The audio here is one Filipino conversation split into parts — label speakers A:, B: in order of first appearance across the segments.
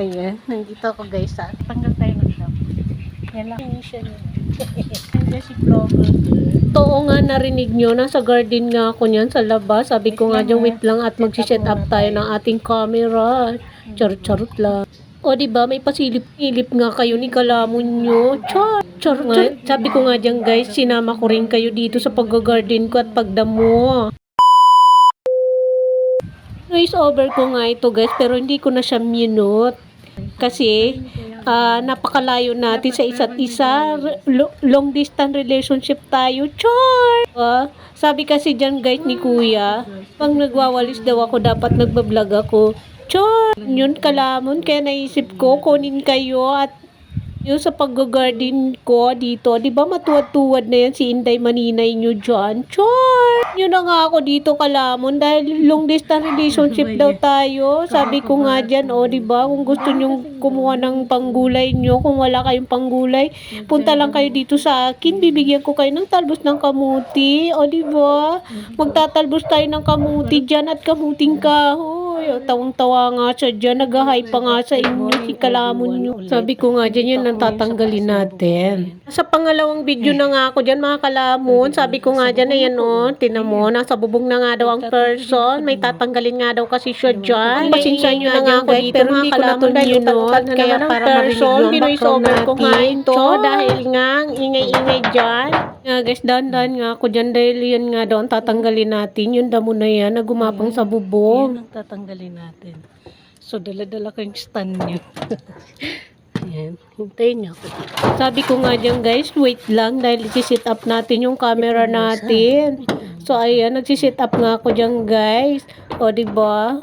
A: Ayan, nandito ako guys sa tanggal tayo ng dam. Yan lang yung siya niya. Nandiyan si vlogger. Oo nga, narinig nyo, nasa garden nga ako niyan sa labas. Sabi ko nga dyan, wait lang at magsiset up tayo ng ating camera. Charot-charot lang. O diba, may pasilip-silip nga kayo ni kalamon nyo. Charot. Sabi ko nga dyan guys, sinama ko rin kayo dito sa pag-garden ko at pagdamo. Voice over ko nga ito guys, pero hindi ko na siya minute. Kasi napakalayo natin sa isa't isa. Long distance relationship tayo. Char! Sabi kasi dyan guys ni kuya, pag nagwawalis daw ako, dapat nagbablog ako. Char! Yun kalamon, kaya naisip ko kunin kayo at yung sa pag-garden ko dito, di ba matuwad-tuwad na yan si Inday Maninay nyo dyan? Char! Yun na nga ako dito kalamon dahil long distance relationship daw tayo. Sabi ko nga dyan, di ba, kung gusto nyo kumuha ng panggulay nyo, kung wala kayong panggulay, punta lang kayo dito sa akin, bibigyan ko kayo ng talbos ng kamuti. O di ba? Magtatalbos tayo ng kamuti dyan at kamuting kahoy. Tawang-tawa nga siya dyan, nag-hi pa nga sa inyo, si kalamon nyo. Sabi ko nga dyan, yun ang tatanggalin natin. Sa pangalawang video na nga ako dyan, mga kalamon, sabi ko nga dyan, ayan tinan mo, nasa bubong na nga daw ang person, may tatanggalin nga daw kasi siya dyan. Pasensya nyo na nga ako dito, pero hindi ko natuloy yun kaya para marinig yung background natin. Dahil nga, ang ingay-ingay dyan. Guys, dahan-dahan nga ako dyan dahil yan nga daw ang tatanggalin natin, yung damo na yan na gumapang sa bubong. Yan ang tatanggalin natin. So, dala-dala ko yung stand nyo. Ayan, hintayin niyo ako. Sabi ko nga dyan guys, wait lang dahil isi-set up natin yung camera natin. So, ayan, nagsi-set up nga ako dyan guys. O, diba?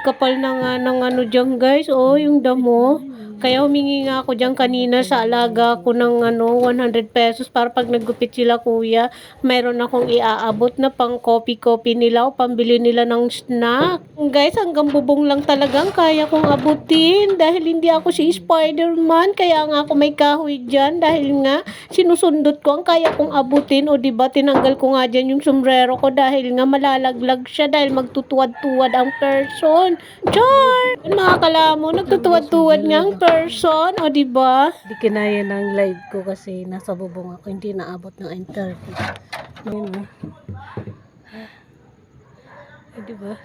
A: Kapal na nga ng ano dyan guys. Yung damo. Kaya humingi nga ako dyan kanina sa alaga ko ng 100 pesos para pag naggupit sila kuya, mayroon akong iaabot na pang copy nila o pambili nila ng snack. Guys, hanggang bubong lang talagang kaya kong abutin dahil hindi ako si Spider-Man. Kaya nga ako may kahoy dyan dahil nga sinusundot ko ang kaya kong abutin. O diba, tinanggal ko nga dyan yung sombrero ko dahil nga malalaglag siya dahil magtutuwad-tuwad ang person. Char! Mga kalamo, nagtutuwad-tuwad nga ang person, o diba? Hindi kinaya ng live ko kasi nasa bubong ako, hindi naabot ng interview. Ayun o. Diba?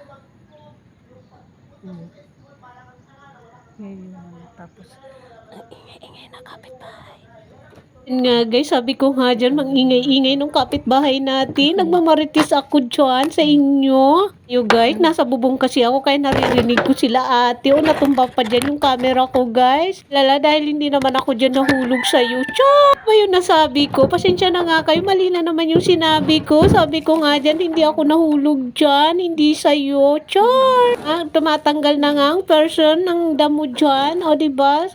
A: Tapos, ingay-ingay na kapitbahay. Nga guys, sabi ko nga dyan, mag-ingay-ingay nung kapitbahay natin. Nagmamaritis ako dyan sa inyo. Guys, nasa bubong kasi ako kaya naririnig ko sila ate. Natumba pa dyan yung camera ko guys. Lala, dahil hindi naman ako dyan nahulog sa'yo. Chok! Ba yun nasabi ko? Pasensya na nga kayo, mali na naman yung sinabi ko. Sabi ko nga dyan, hindi ako nahulog dyan. Hindi sa'yo. Chok! Tumatanggal na nga ang person ng damo dyan. O diba?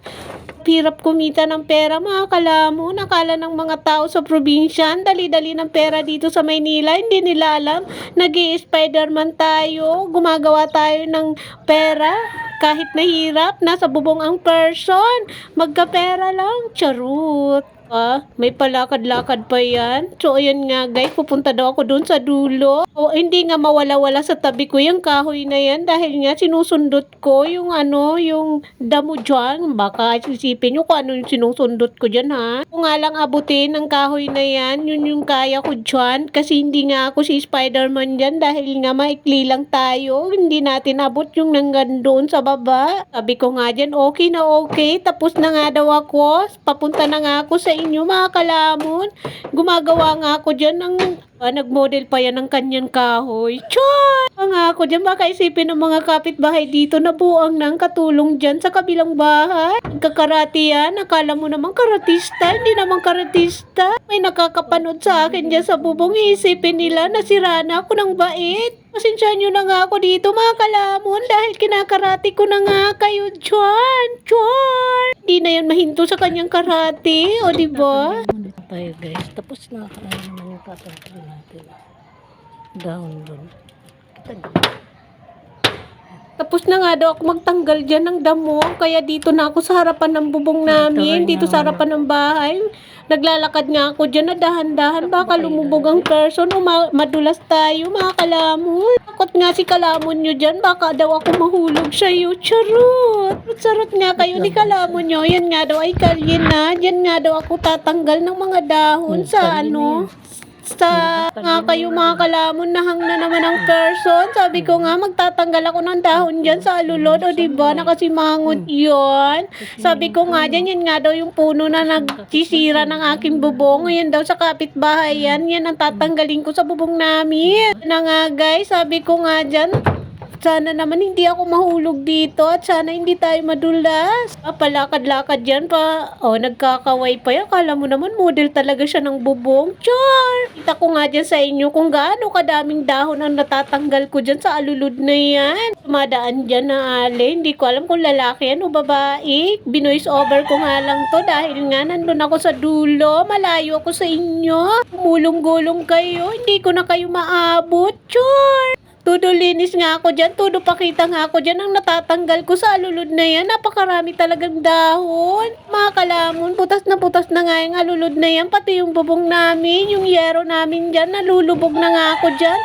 A: Hirap kumita ng pera mga kalamo. Nakala ng mga tao sa probinsya, dali-dali ng pera dito sa Maynila. Hindi nila alam, nag-i-Spider-Man tayo, gumagawa tayo ng pera. Kahit nahirap, nasa bubong ang person. Magkapera lang, charot. May palakad-lakad pa yan. So, ayan nga guys, pupunta daw ako dun sa dulo. Hindi nga mawala-wala sa tabi ko yung kahoy na yan dahil nga sinusundot ko yung yung damo dyan. Baka isipin nyo kung ano yung sinusundot ko dyan ha. Kung nga lang abutin ang kahoy na yan, yun yung kaya ko dyan. Kasi hindi nga ako si Spider-Man dyan dahil nga maikli lang tayo. Hindi natin abot yung nanggan doon sa baba. Sabi ko nga dyan, okay na okay. Tapos na nga daw ako. Papunta na nga ako sa inyo mga kalamon. Gumagawa nga ako dyan ng nag-model pa yan ng kanyang kahoy. Choy! Nga ako dyan, baka isipin ng mga kapitbahay dito na buang ng katulong dyan sa kabilang bahay. Kakarati yan, akala mo naman karatista, hindi naman karatista. May nakakapanood sa akin dyan sa bubong, isipin nila na sira na ako ng bait. Pasensya nyo na nga ako dito mga kalamon dahil kinakarati ko na nga kayo dyan. Choy! Hindi na yan mahinto sa kanyang karate, o diba? Tayo guys, tapos na naman yung tatanggalin natin. Down dun. Kita nyo. Tapos na nga daw ako magtanggal dyan ng damo. Kaya dito na ako sa harapan ng bubong namin. Dito sa harapan ng bahay. Naglalakad nga ako dyan na dahan-dahan. Baka lumubog ang person o madulas tayo mga kalamon. Takot nga si kalamon nyo dyan. Baka daw ako mahulog sa'yo. Charot! Charot nga kayo ni kalamon nyo. Yan nga daw ay kalye na. Yan nga daw ako tatanggal ng mga dahon sa ano. Sa nga kayo mga kalamon, nahang na naman ang person. Sabi ko nga, magtatanggal ako ng dahon dyan sa alulod. O diba, nakasimangot yun. Sabi ko nga dyan, yan nga daw yung puno na nagsisira ng aking bubong. Ngayon daw sa kapitbahay yan. Yan ang tatanggalin ko sa bubong namin. Na nga guys, sabi ko nga dyan, sana naman hindi ako mahulog dito at sana hindi tayo madulas. Palakad-lakad yan pa. O, nagkakaway pa yan. Kala mo naman model talaga siya ng bubong. Char! Kita ko nga dyan sa inyo kung gaano kadaming dahon ang natatanggal ko dyan sa alulod na yan. Tumadaan dyan na ale. Hindi ko alam kung lalaki yan o babae. Binoise over ko nga lang to dahil nga nandun ako sa dulo. Malayo ako sa inyo. Gulong-gulong kayo. Hindi ko na kayo maabot. Char! Todo linis nga ako dyan, todo pakita nga ako dyan ang natatanggal ko sa alulod na yan. Napakarami talagang dahon. Mga kalamon, putas na nga yung alulod na yan. Pati yung bubong namin, yung yero namin dyan, nalulubog na nga ako dyan.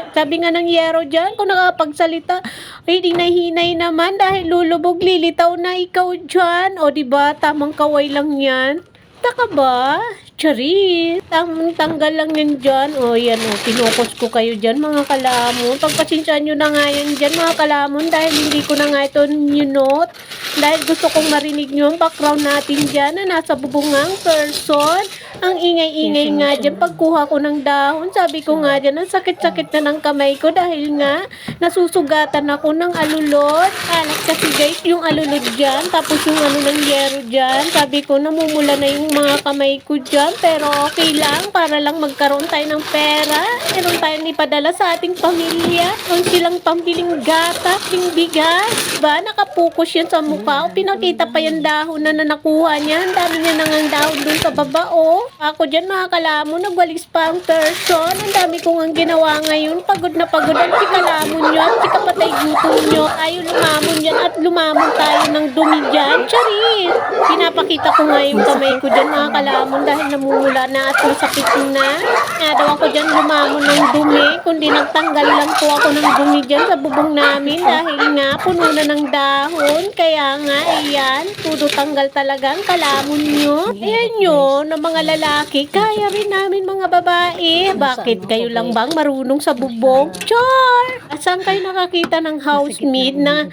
A: Sabi nga ng yero dyan, kung nakapagsalita, ay hinay naman dahil lulubog, lilitaw na ikaw dyan. O diba, tamang kaway lang yan. Taka ba? Charis. Tanggal lang yan dyan. O yan o, pinokos ko kayo dyan mga kalamon. Pagpasensyaan nyo na nga yan dyan mga kalamon dahil hindi ko na nga ito minute. Dahil gusto kong marinig nyo ang background natin dyan na nasa bubungang person. Ang ingay-ingay nga dyan pagkuha ko ng dahon. Sabi ko nga dyan, ang sakit-sakit na ng kamay ko dahil nga nasusugatan ako ng alulod. Alat kasi guys, yung alulod dyan. Tapos yung ano ng yero dyan. Sabi ko, namumula na yung mga kamay ko dyan. Pero okay lang, para lang magkaroon tayo ng pera. Meron tayong ipadala sa ating pamilya. Kung silang pambiling gata, yung bigas. Diba? Nakapokus yan sa mukha. O pinakita pa yung dahon na nakuha niya. Ang dami niya nang dahon dun sa baba. O, ako dyan mga kalamon, nagwalis pa ang person. Ang dami kong ang ginawa ngayon. Pagod na pagod ang si kalamon nyo at si kapatay gutom nyo. Tayo lumamon yan at lumamon tayo ng dumi dyan. Charis! Pinapakita ko nga yung kamay ko dyan mga kalamon dahil namumula na at masakit na. Kaya daw ako dyan lumamon ng dumi. Kundi nagtanggal lang po ako ng dumi dyan sa bubong namin dahil nga puno na ng dahon. Kaya nga, ayan, tudo tanggal talaga ang kalamon nyo. Ayan nyo, na mga lalaki, kaya rin namin mga babae. Bakit kayo lang bang marunong sa bubong? Char! Saan kayo nakakita ng housemaid na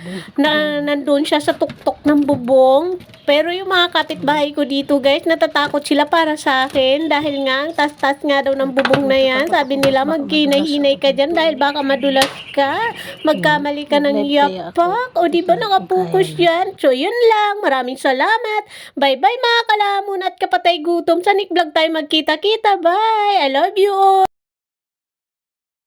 A: nandun siya sa tuktok ng bubong? Pero yung mga kapitbahay ko dito guys, natatakot sila para sa akin dahil nga ang tas-tas nga daw ng bubong na yan. Sabi nila maghinay-hinay ka dyan dahil baka madulas ka, magkamali ka ng yapak. O diba nakapokus yan? So yun lang, maraming salamat. Bye-bye mga kalamon at kapatay gutom. Sa Nick Vlog tayo magkita-kita. Bye! I love you all!